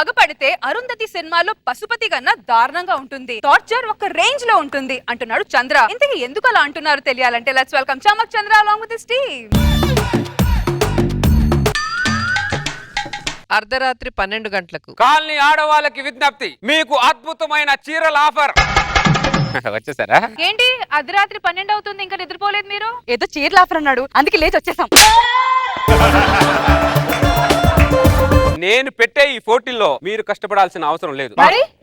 పగపడితే అరుంధతి సినిమాలో పశుపతి కన్నా దారుణంగా ఉంటుంది. టార్చర్ ఒక రేంజ్ లో ఉంటుంది అంటున్నాడు చంద్ర. ఇంతకీ ఎందుకు అలా అంటున్నారు తెలియాలంటే let's welcome Chamak Chandra along with his team. అర్ధరాత్రి 12 గంటలకు కాలనీ ఆడవాళ్ళకి విజ్ఞప్తి, మీకు అద్భుతమైన చీరల ఆఫర్. వచ్చేసారా? ఏంటి అర్ధరాత్రి 12 అవుతుంది ఇంకా నిద్రపోలేదు మీరు? ఏదో చీరలు ఆఫర్ అన్నాడు అందుకే లేచి వచ్చేసాం. నేను పెట్టే ఈ పోటీల్లో మీరు కష్టపడాల్సిన అవసరం లేదు.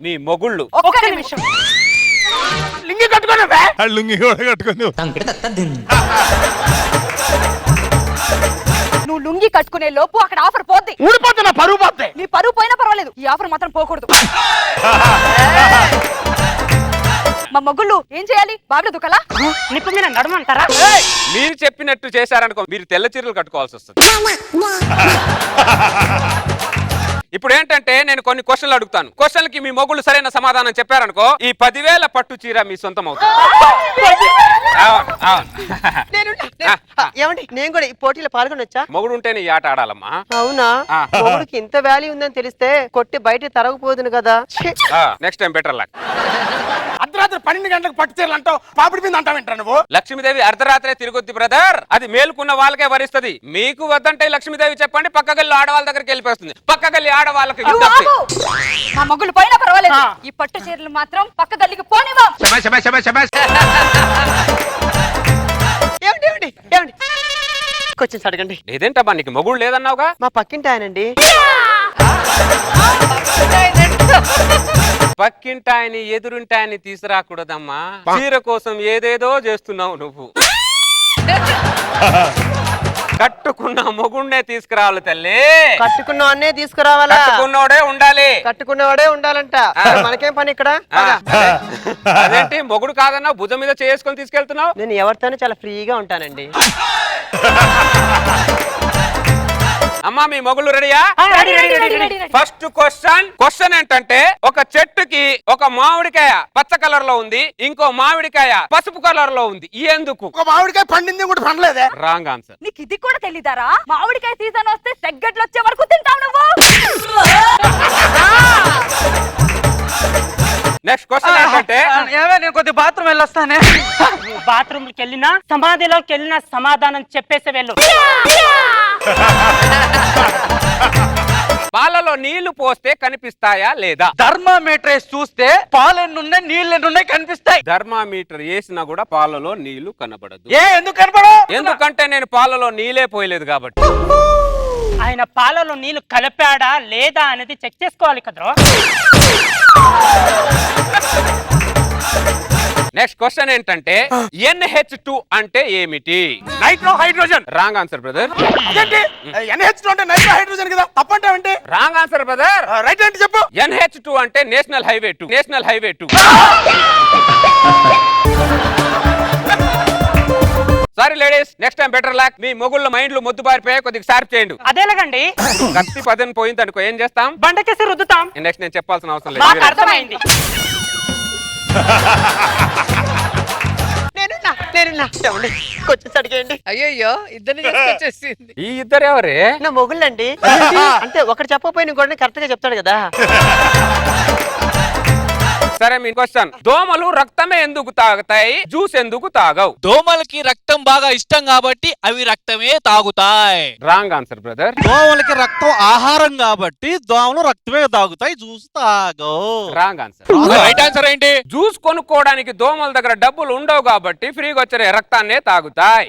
మీ మొగుళ్ళు ఒక్క నిమిషం లింగి కట్టుకోనవే, లుంగి కూడా కట్టుకొని నువ్వు లుంగి కట్టుకునే లోపు అక్కడ ఆఫర్ పోద్ది. ఊడిపోతున్నా, పరువు పోతే. నీ పరువు పోయినా పర్వాలేదు, ఈ ఆఫర్ మాత్రం పోకూడదు. మా మగుళ్ళు ఏం చేయాలి? బాబుల దుకాలా నిప్పు మీద నడమంటారా? మీరు చెప్పినట్టు చేశారనుకో, మీరు తెల్ల చీరలు కట్టుకోవాల్సి వస్తుంది. ఇప్పుడు ఏంటంటే నేను కొన్ని క్వశ్చన్లు అడుగుతాను. క్వశ్చన్లకి మీ మొగుళ్ళు సరైన సమాధానం చెప్పారనుకో, ఈ 10,000 పట్టు చీర మీ సొంతం అవుతుంది. ఏమండి నేను కూడా ఈ పోటీలో పాల్గొనొచ్చా? మొగుడు ఉంటేనే ఈ ఆట ఆడాలమ్మా. అవునా? మొగుడికి ఇంత వాల్యూ ఉందని తెలిస్తే కొట్టి బయట తరగపోదును కదా. Next time better luck. అర్ధరాత్రి 12 గంటలకు పట్టు చీరలు అంటావు, పాపిడి మీద అంటావేంటా నువ్వు? లక్ష్మీదేవి అర్ధరాత్రే తిరుగుద్ది బ్రదర్, అది మేలుకున్న వాళ్ళకే వరిస్తుంది. మీకు వద్దంటే లక్ష్మీదేవి చెప్పండి, పక్క గల్లి ఆడవాళ్ళ దగ్గరికి వెళ్ళిపోతుంది. పక్క గల్లి ఆడవాళ్ళకి మా మగుళ్ళు పోయినా పర్వాలేదు, ఈ పట్టు చీరలు మాత్రం పక్క గల్లికి పోనివా. క్వశ్చన్స్ అడగండి. లేదేంటమ్మా, నీకు మొగుడు లేదన్నావుగా? మా పక్కింటి ఆయనండి. పక్కింటాయని ఎదురుంటాయని తీసుకురాకూడదమ్మా. చీర కోసం ఏదేదో చేస్తున్నావు నువ్వు. కట్టుకున్న మొగుడినే తీసుకురావాలి తల్లి. కట్టుకున్నవాడే తీసుకురావాలా? కట్టుకున్నోడే ఉండాలి. కట్టుకున్నవాడే ఉండాలంట. మనకేం పని ఇక్కడ? అదేంటి మొగుడు కాదన్నా భుజం మీద చేసుకొని తీసుకెళ్తున్నావు? నేను ఎవరితోనూ చాలా ఫ్రీగా ఉంటానండి. అమ్మా మీ మొగుళ్ళు రెడీయా? ఫస్ట్ క్వశ్చన్ ఏంటంటే, ఒక చెట్టుకి ఒక మామిడికాయ పచ్చ కలర్ లో ఉంది, ఇంకో మామిడికాయ పసుపు కలర్ లో ఉంది. ఎందుకు? ఒక మామిడికాయ పండింది కూడా పండలేదే. Wrong answer. నీకు ఇది కూడా తెలీదారా? మామిడికాయ సీజన్ వస్తే సెగ్గట్లు వచ్చే వరకు తింటావు నువ్వు. నెక్స్ట్ క్వశ్చన్ ఏంటంటే, నేను కొద్ది బాత్రూమ్ వెళ్ళొస్తానే. బాత్రూమ్ కి వెళ్ళినా సమాధిలోకి వెళ్ళినా సమాధానం చెప్పేసి వెళ్ళు. పాలలో నీళ్లు పోస్తే కనిపిస్తాయా లేదా? థర్మామీటర్ వేసి చూస్తే పాలు ఎన్నున్నాయి నీళ్ళు ఎన్నున్నాయి కనిపిస్తాయి. థర్మామీటర్ వేసినా కూడా పాలలో నీళ్లు కనబడదు. ఎందుకు కనబడవు? ఎందుకంటే నేను పాలలో నీళ్ళే పోయలేదు కాబట్టి. ఆయన పాలలో నీళ్లు కలిపాడా లేదా అనేది చెక్ చేసుకోవాలి కదరా. నెక్స్ట్ క్వశ్చన్ ఏంటంటే, NH2 అంటే ఏమిటి? Nitro hydrogen. Wrong answer brother. అదేంటి NH2 అంటే నైట్రో హైడ్రోజన్ కదా, తప్పంటావేంటి? Wrong answer brother. రైట్ ఏంటి చెప్పు? NH2 అంటే national highway 2. National highway 2. Sorry ladies, next time better luck. మీ మొగుళ్ళ మైండ్లు మొద్దు బారిపోయి కొద్దిగా షార్ప్ చేయండి. అదేలాగండి. కత్తి పదని పోయింది అనుకో, ఏం చేస్తాం? బండకేసి రుద్దుతాం. నెక్స్ట్ నేను చెప్పాల్సిన అవసరం మాకు లేదు. అర్థమైంది. క్వశ్చన్స్ అడిగేయండి. అయ్యో ఇద్దరిని చేసుకొచ్చేసింది. ఈ ఇద్దరు ఎవరే? నా మొగుళ్ళండి. అంటే ఒకటి చెప్పకపోయినా కూడా కరెక్ట్ గా చెప్తాడు కదా. సరే మీ క్వశ్చన్, దోమలు రక్తమే ఎందుకు తాగుతాయి, జ్యూస్ ఎందుకు తాగవు? దోమలకి రక్తం బాగా ఇష్టం కాబట్టి అవి రక్తమే తాగుతాయి. Wrong answer brother. దోమలకి రక్తం ఆహారం కాబట్టి దోమలు రక్తమే తాగుతాయి, జ్యూస్ తాగవు. Wrong answer. రైట్ ఆన్సర్ ఏంటి? జ్యూస్ కొనుక్కోవడానికి దోమల దగ్గర డబ్బులు ఉండవు కాబట్టి ఫ్రీగా వచ్చే రక్తాన్నే తాగుతాయి.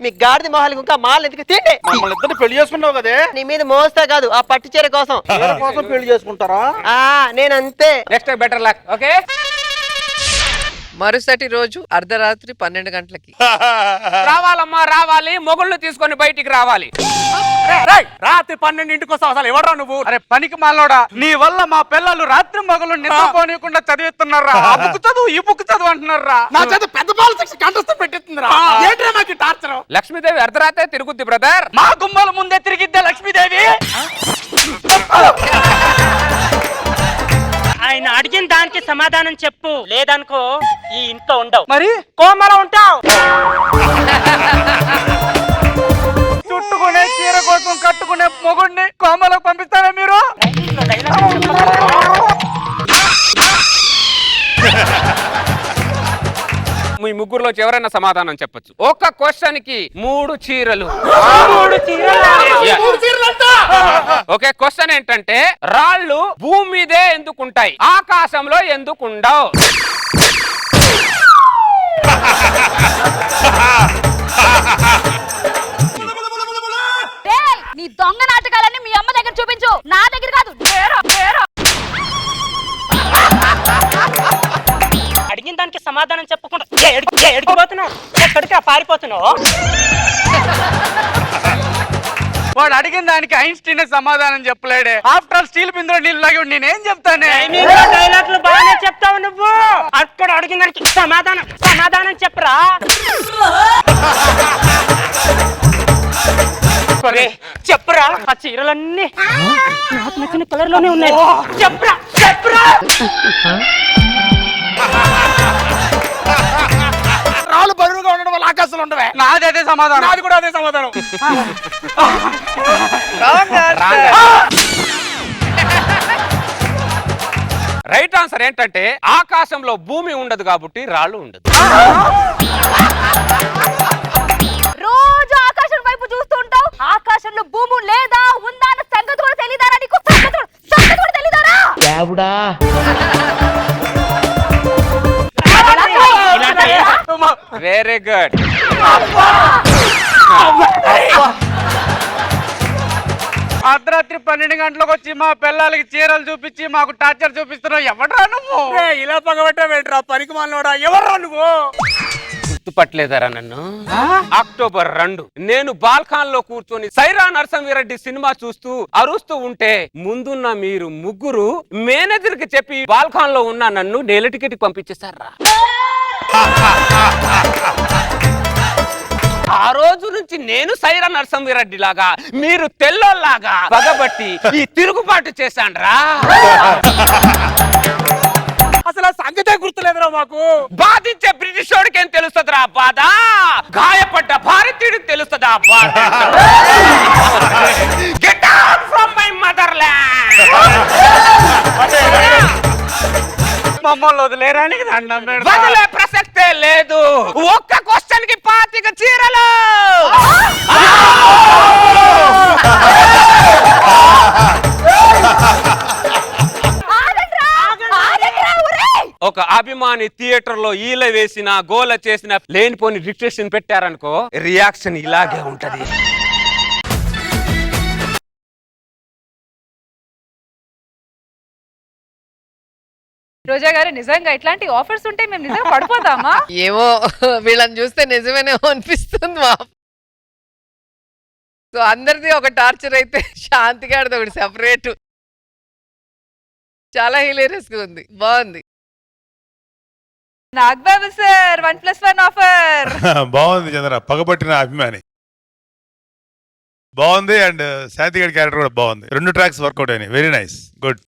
మీ గాడిద మొహాలకు ఇంకా మాల్ ఎందుకు తిండి? మమ్మల్ని ఇద్దరు పెళ్లి చేసుకున్నావు కదే. నీ మీద మోస్తా కాదు, ఆ పట్టు చీర కోసం. కోసం పెళ్లి చేసుకుంటారా? నేనంతే. Next better luck. ఓకే. మరుసటి రోజు అర్ధరాత్రి 12 గంటలకి రావాలమ్మా రావాలి, మొగుళ్ళు తీసుకొని బయటికి రావాలి. రాత్రి 12ంటికి వస్తావు, అసలు ఎవడరా నువ్వు? అరే పనికి మాలోడా, నీ వల్ల మా పిల్లలు రాత్రి మగలు నిద్రపోనీయకుండా చదివిస్తున్నారా. ఆ బుక్ చదువు ఈ బుక్ చదువు అంటున్నారా. నా చేత పెద్ద పాల శిక్ష కంఠస్థం పెట్టిస్తుందిరా. ఏంట్రా మాకు టార్చర్? లక్ష్మీదేవి అర్ధరాత్రే తిరుగుద్ది బ్రదర్. మా గుమ్మల ముందే తిరిగిద్దే లక్ష్మీదేవి. ఆయన అడిగిన దానికి సమాధానం చెప్పు, లేదనుకో ఈ ఇంట్లో ఉండవు, మరి కోమలో ఉంటావు. చుట్టూ కట్టుకునే చీర కోసం కట్టుకునే మొగుడిని కోమలకు పంపిస్తారా మీరు? మీ ముగ్గురులో ఎవరైనా సమాధానం చెప్పొచ్చు. ఒక క్వశ్చన్ కి 3 చీరలు. ఓకే, క్వశ్చన్ ఏంటంటే రాళ్ళు భూమి మీదే ఎందుకుంటాయి, ఆకాశంలో ఎందుకుండవు? డేయ్, నీ దొంగ నాటకాలన్నీ మీ అమ్మ దగ్గర చూపించు, నా దగ్గర కాదు. అడిగిన దానికి సమాధానం చెప్పకుండా ఎడిపోతున్నావు, ఎక్కడికి పారిపోతున్నావు? వాడు అడిగిన దానికి ఐన్స్టీన్ సమాధానం చెప్పలేడే. ఆఫ్టర్ ఆల్ స్టీల్ బిందులో నీళ్ళు లాగి నేనేం చెప్తానే? డైలాగ్లు బాగానే చెప్తావు నువ్వు. అక్కడ అడిగిన దానికి సమాధానం చెప్పరా? చెప్పురా. ఆ చీరలన్నీ నాకు నచ్చిన కలర్ లోనే ఉన్నాయి. చెప్పురా. రాళ్ళు బరువుగా ఉండడం వల్ల ఆకాశంలో ఉండవే. నాది అదే సమాధానం. నాది కూడా అదే సమాధానం. రైట్ ఆన్సర్ ఏంటంటే ఆకాశంలో భూమి ఉండదు కాబట్టి రాళ్ళు ఉండదు. రోజు ఆకాశం వైపు చూస్తూ ఉంటావు, ఆకాశంలో భూమి లేదా ఉందా అన్న సంగతి కూడా తెలియదారా నీకు? సంగతి కూడా తెలియదారా? Very good. అర్ధరాత్రి 12 గంటలకు వచ్చి మా పిల్లలకి చీరలు చూపించి మాకు టార్చర్ చూపిస్తున్నావు. ఎవడ్రా నువ్వు? ఇలా పగబట్టా పనికి మాలోడా, ఎవర్రా నువ్వు? గుర్తుపట్టలేదారా నన్ను? అక్టోబర్ 2 నేను బాల్కాన్ లో కూర్చొని సైరా నరసింహారెడ్డి సినిమా చూస్తూ అరుస్తూ ఉంటే ముందున్న మీరు ముగ్గురు మేనేజర్ కి చెప్పి బాల్కాన్ లో ఉన్న నన్ను నేల టికెట్ పంపించేశారా? ఆ రోజు నుంచి నేను సైరా నరసింహారెడ్డి లాగా, మీరు తెల్లోలాగా పగబట్టి ఈ తిరుగుబాటు చేశాండ్రా. అసలు ఆ సంగతే గుర్తులేదురా మాకు. బాధించే బ్రిటిష్ వాడికి ఏం తెలుస్తుందిరా బాధ? గాయపడ్డ భారతీయుడికి తెలుస్తుందా బాధ? Get out from my motherland! మమ్మల్ని వదిలేరానికి దండం పెడతా. వదిలే ప్రసక్తే లేదు. ఒక్క క్వశ్చన్ కి 25 చీరలు. ఒక అభిమాని థియేటర్ లో ఈల వేసిన గోల చేసిన లేనిపోని రిస్ట్రిక్షన్ పెట్టారనుకో, రియాక్షన్ ఇలాగే ఉంటది. రోజా గారు, నిజంగా ఇట్లాంటి ఆఫర్స్ ఉంటే మేము నిజంగా పడిపోతామా? ఏమో వీళ్ళని చూస్తే నిజమేనేమో అనిపిస్తుంది మా. సో అందరిది ఒక టార్చర్ అయితే శాంతి గారిది ఒకటి సెపరేట్. చాలా హిలేరియస్ గా ఉంది, బాగుంది. Nagababu sir 1+1 offer. బాగుంది చంద్ర, పగబట్టిన అభిమాని బాగుంది. అండ్ శాంతి గారి క్యారెక్టర్ కూడా బాగుంది. 2 ట్రాక్స్ వర్కౌట్ అయినాయి. Very nice, good.